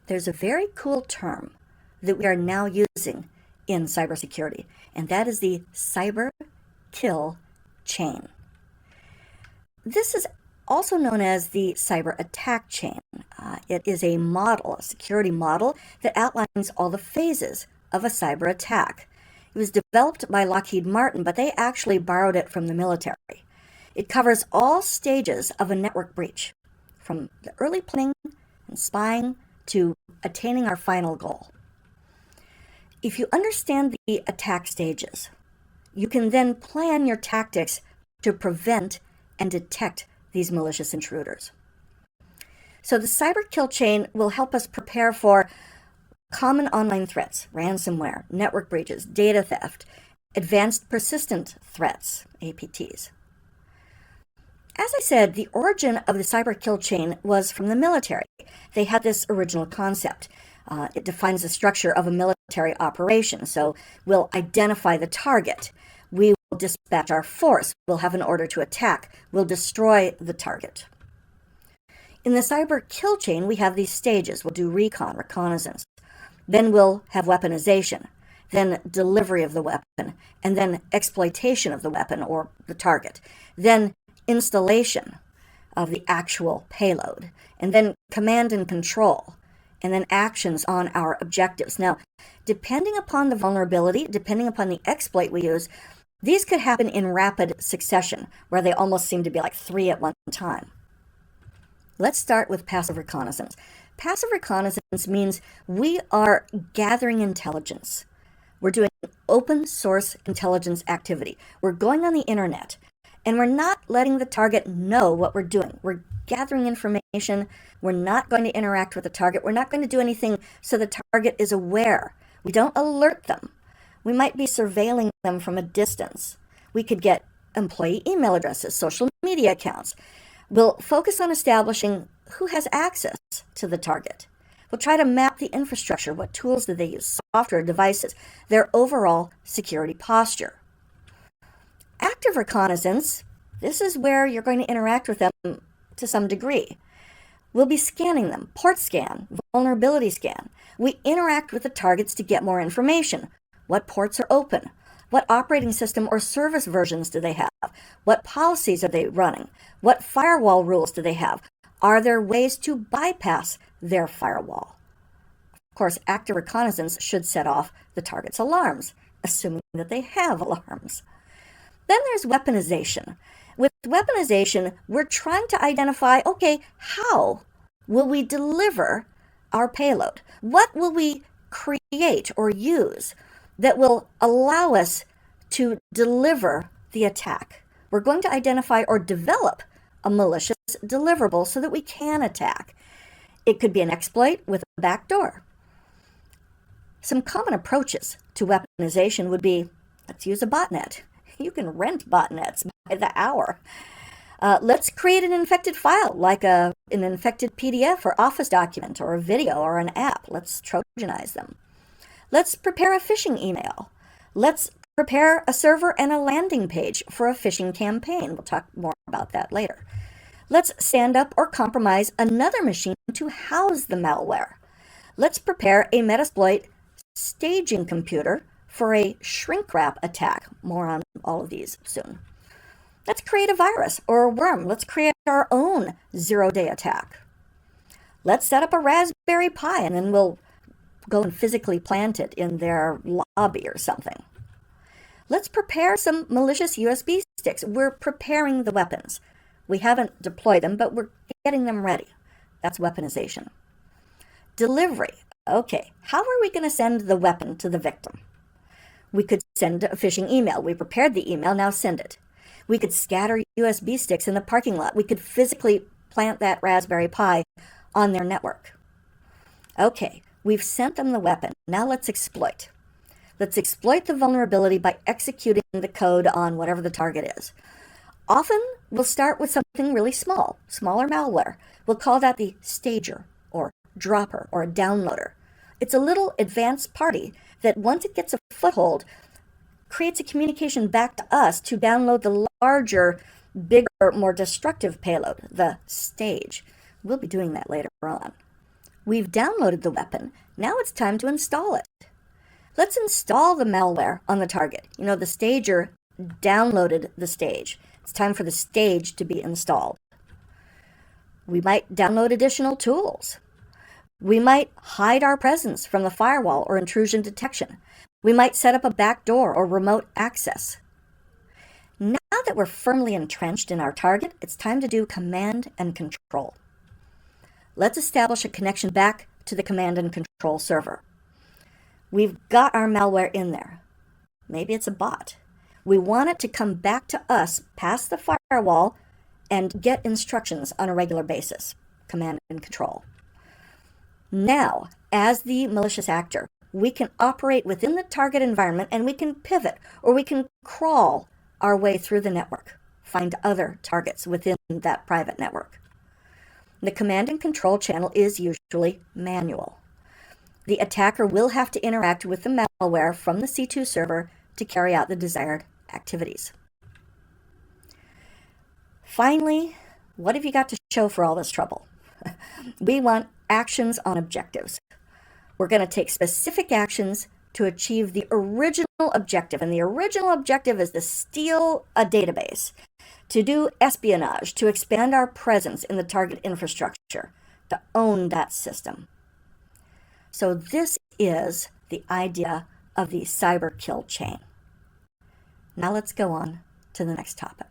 there's a very cool term that we are now using in cybersecurity, and that is the Cyber Kill Chain. This is also known as the cyber attack chain. It is a model, a security model, that outlines all the phases of a cyber attack. It was developed by Lockheed Martin, but they actually borrowed it from the military. It covers all stages of a network breach, from the early planning and spying to attaining our final goal. If you understand the attack stages, you can then plan your tactics to prevent and detect these malicious intruders. So the Cyber Kill Chain will help us prepare for common online threats, ransomware, network breaches, data theft, advanced persistent threats, APTs. As I said, the origin of the Cyber Kill Chain was from the military. They had this original concept. It defines the structure of a military operation. So we'll identify the target. We will dispatch our force. We'll have an order to attack. We'll destroy the target. In the Cyber Kill Chain, we have these stages. We'll do recon, reconnaissance. Then we'll have weaponization, then delivery of the weapon, and then exploitation of the weapon or the target, then installation of the actual payload, and then command and control, and then actions on our objectives. Now, depending upon the vulnerability, depending upon the exploit we use, these could happen in rapid succession, where they almost seem to be like 3 at one time. Let's start with passive reconnaissance. Passive reconnaissance means we are gathering intelligence. We're doing open source intelligence activity. We're going on the internet, and we're not letting the target know what we're doing. We're gathering information. We're not going to interact with the target. We're not going to do anything so the target is aware. We don't alert them. We might be surveilling them from a distance. We could get employee email addresses, social media accounts. We'll focus on establishing who has access to the target. We'll try to map the infrastructure. What tools do they use? Software, devices, their overall security posture. Active reconnaissance, this is where you're going to interact with them to some degree. We'll be scanning them, port scan, vulnerability scan. We interact with the targets to get more information. What ports are open? What operating system or service versions do they have? What policies are they running? What firewall rules do they have? Are there ways to bypass their firewall? Of course, active reconnaissance should set off the target's alarms, assuming that they have alarms. Then there's weaponization. With weaponization, we're trying to identify, okay, how will we deliver our payload? What will we create or use that will allow us to deliver the attack? We're going to identify or develop a malicious deliverable so that we can attack. It could be an exploit with a backdoor. Some common approaches to weaponization would be, let's use a botnet. You can rent botnets by the hour. Let's create an infected file, like an infected PDF or Office document or a video or an app. Let's Trojanize them. Let's prepare a phishing email. Let's prepare a server and a landing page for a phishing campaign. We'll talk more about that later. Let's stand up or compromise another machine to house the malware. Let's prepare a Metasploit staging computer for a shrink wrap attack. More on all of these soon. Let's create a virus or a worm. Let's create our own zero-day attack. Let's set up a Raspberry Pi and then we'll go and physically plant it in their lobby or something. Let's prepare some malicious USB sticks. We're preparing the weapons. We haven't deployed them, but we're getting them ready. That's weaponization. Delivery. Okay, how are we going to send the weapon to the victim? We could send a phishing email. We prepared the email, now send it. We could scatter USB sticks in the parking lot. We could physically plant that Raspberry Pi on their network. Okay, we've sent them the weapon. Now let's exploit. Let's exploit the vulnerability by executing the code on whatever the target is. Often, we'll start with something really small, smaller malware. We'll call that the stager, or dropper, or a downloader. It's a little advanced party that once it gets a foothold, creates a communication back to us to download the larger, bigger, more destructive payload, the stage. We'll be doing that later on. We've downloaded the weapon. Now it's time to install it. Let's install the malware on the target. The stager downloaded the stage. It's time for the stage to be installed. We might download additional tools. We might hide our presence from the firewall or intrusion detection. We might set up a backdoor or remote access. Now that we're firmly entrenched in our target, it's time to do command and control. Let's establish a connection back to the command and control server. We've got our malware in there. Maybe it's a bot. We want it to come back to us past the firewall and get instructions on a regular basis. Command and control. Now, as the malicious actor, we can operate within the target environment and we can pivot or we can crawl our way through the network, find other targets within that private network. The command and control channel is usually manual. The attacker will have to interact with the malware from the C2 server to carry out the desired activities. Finally, what have you got to show for all this trouble? We want actions on objectives. We're going to take specific actions to achieve the original objective. And the original objective is to steal a database, to do espionage, to expand our presence in the target infrastructure, to own that system. So this is the idea of the cyber kill chain. Now let's go on to the next topic.